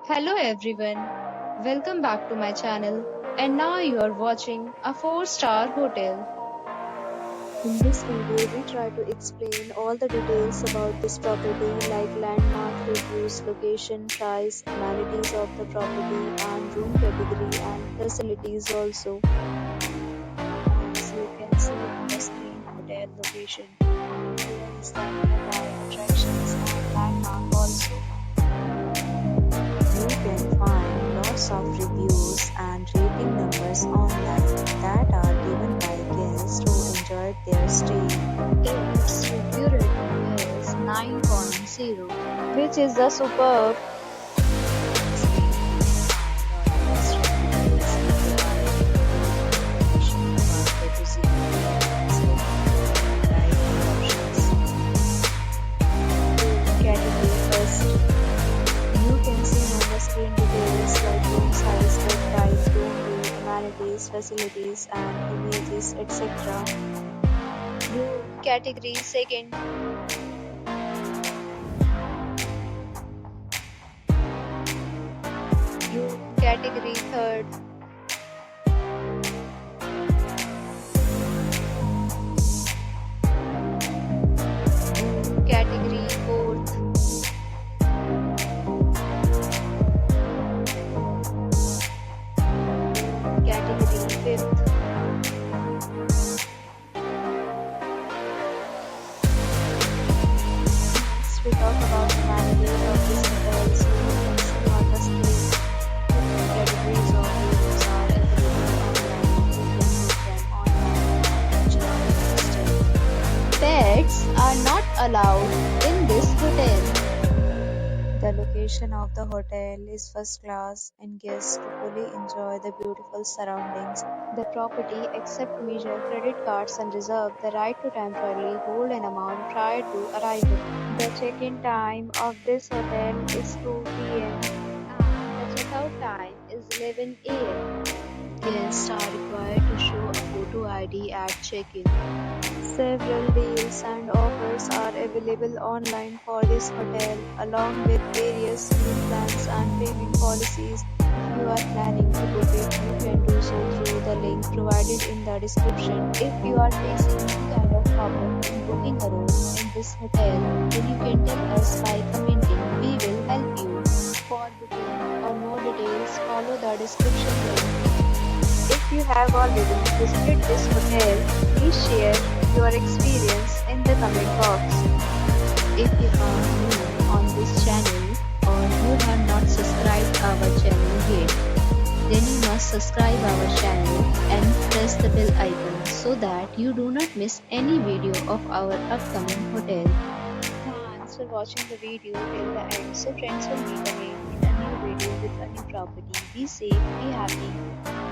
Hello everyone, welcome back to my channel. And now you are watching a 4-star hotel. In this video, we try to explain all the details about this property like landmark, reviews, location, price, amenities of the property and room category and facilities also. As you can see on the screen, hotel location. Here is the nearby attractions and landmark also. You can find lots of reviews and rating numbers online that are given by guests who enjoyed their stay. Its review rating is 9.0, which is a superb. Screen details like room size, bed type, room view, amenities, facilities, and images, etc. Room category second. Room category third. Room category fourth. Category fifth. Next, we talk about the amenities of this hotel. So you can see on the screen different categories of rooms are available online. You can book them online and enjoy your stay. Pets are not allowed in this hotel. The location of the hotel is first class and guests to fully enjoy the beautiful surroundings. The property accepts major credit cards and reserves the right to temporarily hold an amount prior to arrival. The check-in time of this hotel is 2 p.m. and the check-out time is 11 a.m. Guests are required to show a photo ID at check-in. Several deals and offers are available online for this hotel, along with various meal plans and payment policies. If you are planning to book it, you can do so through the link provided in the description. If you are facing any kind of problem in booking a room in this hotel, then you can tell us by commenting. We will help you. For booking or more details, follow the description link. If you have already visited this hotel, please share your experience in the comment box. If you are new on this channel or you have not subscribed our channel yet, then you must subscribe our channel and press the bell icon so that you do not miss any video of our upcoming hotel. Thanks for watching the video till the end. So friends, will meet again in a new video with a new property. Be safe, be happy.